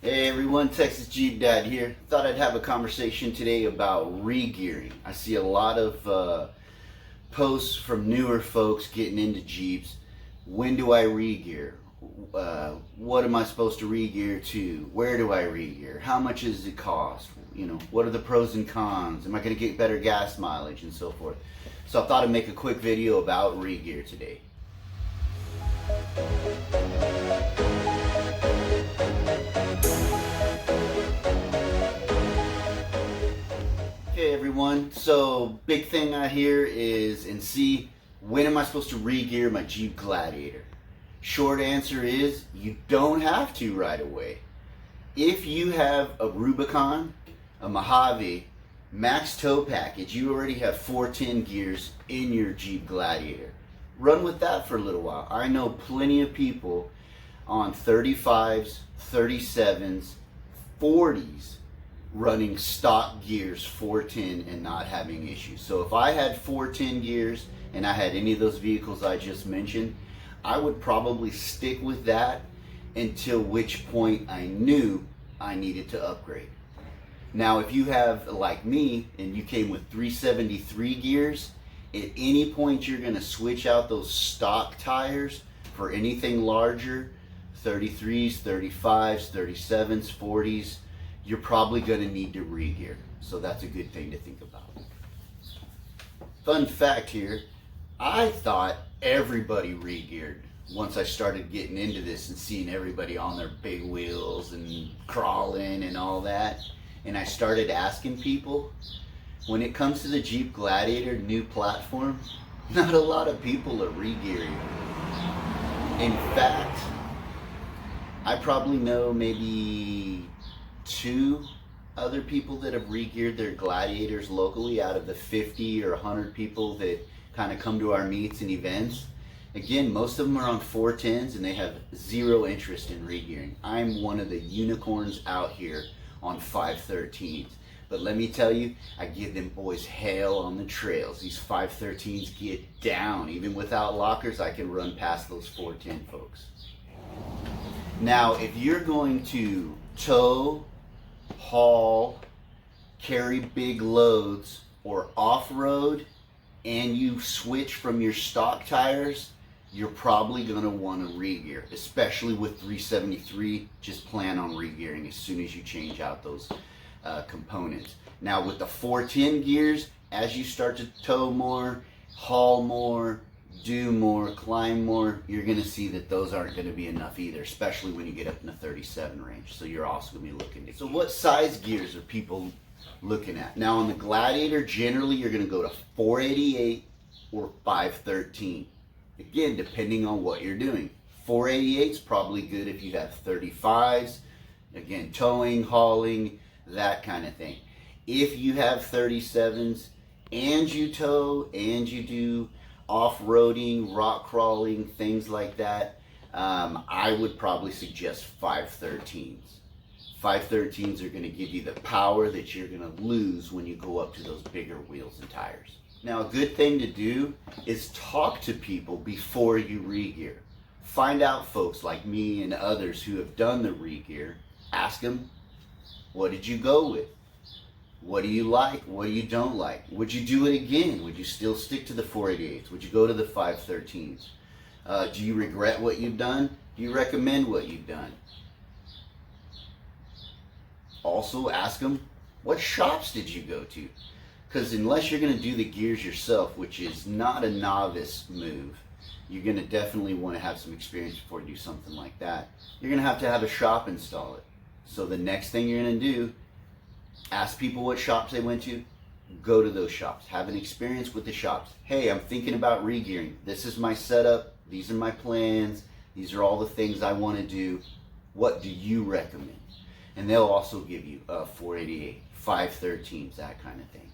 Hey everyone, Texas Jeep Dad here. Thought I'd have a conversation today about regearing. I see a lot of posts from newer folks getting into Jeeps. When do I regear? What am I supposed to regear to? Where do I regear? How much does it cost? What are the pros and cons? Am I going to get better gas mileage and so forth? So I thought I'd make a quick video about regear today. Okay everyone, so big thing I hear is when am I supposed to regear my Jeep Gladiator? Short answer is you don't have to right away. If you have a Rubicon, a Mojave, max tow package, you already have 410 gears in your Jeep Gladiator. Run with that for a little while. I know plenty of people on 35s, 37s, 40s running stock gears 410 and not having issues. So if I had 410 gears and I had any of those vehicles I just mentioned, I would probably stick with that until which point I knew I needed to upgrade. Now if you have, like me, and you came with 373 gears, at any point you're going to switch out those stock tires for anything larger, 33s, 35s, 37s, 40s, you're probably going to need to regear. So that's a good thing to think about. Fun fact here, I thought everybody regeared once I started getting into this and seeing everybody on their big wheels and crawling and all that. And I started asking people, when it comes to the Jeep Gladiator new platform, not a lot of people are regearing. In fact, I probably know maybe 2 other people that have regeared their Gladiators locally out of the 50 or 100 people that kind of come to our meets and events. Again, most of them are on 410s and they have zero interest in regearing. I'm one of the unicorns out here on 513s. But let me tell you, I give them boys hell on the trails. These 513s get down. Even without lockers, I can run past those 410 folks. Now, if you're going to tow, haul, carry big loads, or off-road, and you switch from your stock tires, you're probably going to want to regear, especially with 373. Just plan on regearing as soon as you change out those components. Now with the 410 gears, as you start to tow more, haul more, do more, climb more, you're going to see that those aren't going to be enough either, especially when you get up in the 37 range. So you're also going to be looking to. So what size gears are people looking at? Now on the Gladiator, generally you're going to go to 488 or 513. Again, depending on what you're doing. 488 is probably good if you have 35s, again, towing, hauling, that kind of thing. If you have 37s and you tow and you do off-roading, rock crawling, things like that, I would probably suggest 513s. 513s are going to give you the power that you're going to lose when you go up to those bigger wheels and tires. Now, a good thing to do is talk to people before you regear. Find out folks like me and others who have done the regear. Ask them, what did you go with? What do you like? What do you don't like? Would you do it again? Would you still stick to the 488s? Would you go to the 513s? Do you regret what you've done? Do you recommend what you've done? Also ask them, what shops did you go to? Because unless you're going to do the gears yourself, which is not a novice move, you're going to definitely want to have some experience before you do something like that. You're going to have a shop install it. So the next thing you're going to do, ask people what shops they went to, go to those shops, have an experience with the shops. Hey, I'm thinking about regearing. This is my setup. These are my plans. These are all the things I want to do. What do you recommend? And they'll also give you a 488, 513s, that kind of thing.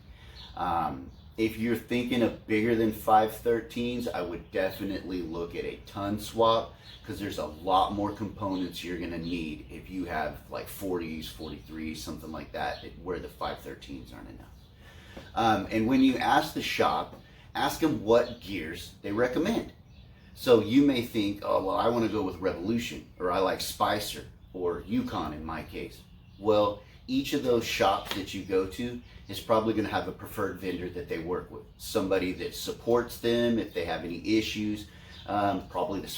If you're thinking of bigger than 513s, I would definitely look at a ton swap, because there's a lot more components you're going to need if you have like 40s, 43s, something like that, where the 513s aren't enough. And when you ask the shop, ask them what gears they recommend. So you may think, oh, well, I want to go with Revolution, or I like Spicer, or Yukon in my case. Well, each of those shops that you go to is probably going to have a preferred vendor that they work with. Somebody that supports them if they have any issues, probably that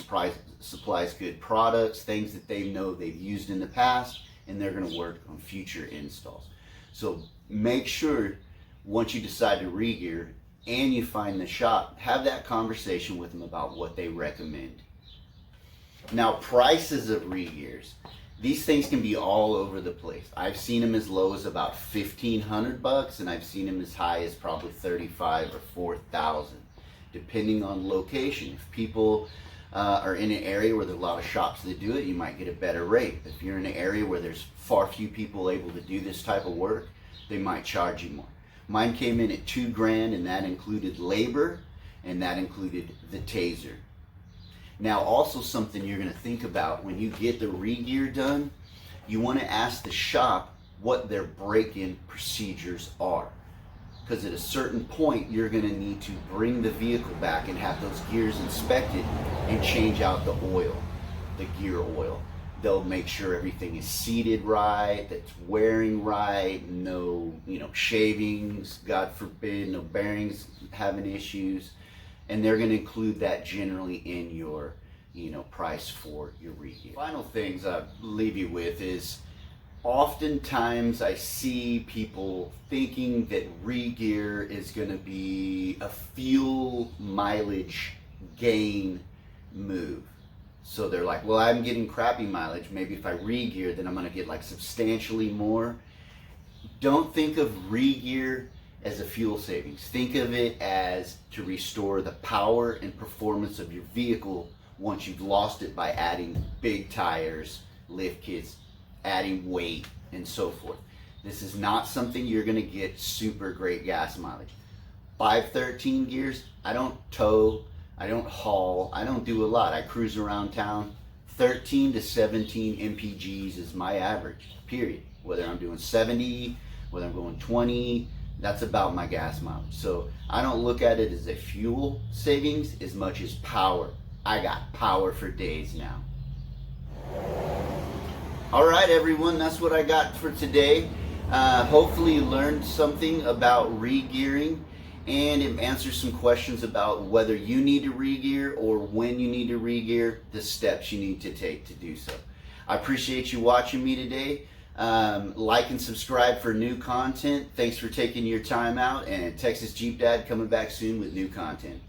supplies good products, things that they know they've used in the past, and they're going to work on future installs. So make sure once you decide to regear and you find the shop, have that conversation with them about what they recommend. Now, prices of regears. These things can be all over the place. I've seen them as low as about $1,500, and I've seen them as high as probably $35,000 or $4,000, depending on location. If people are in an area where there's a lot of shops that do it, you might get a better rate. If you're in an area where there's far few people able to do this type of work, they might charge you more. Mine came in at $2,000, and that included labor, and that included the taser. Now, also something you're going to think about when you get the regear done, you want to ask the shop what their break-in procedures are. Because at a certain point, you're going to need to bring the vehicle back and have those gears inspected and change out the oil, the gear oil. They'll make sure everything is seated right, that's wearing right, no, shavings, God forbid, no bearings having issues. And they're going to include that generally in your, price for your regear. Final things I leave you with is, oftentimes I see people thinking that regear is going to be a fuel mileage gain move. So they're like, well, I'm getting crappy mileage. Maybe if I regear, then I'm going to get like substantially more. Don't think of regear as a fuel savings. Think of it as to restore the power and performance of your vehicle once you've lost it by adding big tires, lift kits, adding weight, and so forth. This is not something you're going to get super great gas mileage. 513 gears, I don't tow, I don't haul, I don't do a lot. I cruise around town. 13 to 17 mpgs is my average, period. Whether I'm doing 70, whether I'm going 20, that's about my gas mileage. So I don't look at it as a fuel savings as much as power. I got power for days now. All right, everyone, that's what I got for today. Hopefully you learned something about regearing, and it answers some questions about whether you need to regear or when you need to regear, the steps you need to take to do so. I appreciate you watching me today. Like and subscribe for new content. Thanks for taking your time out, and Texas Jeep Dad coming back soon with new content.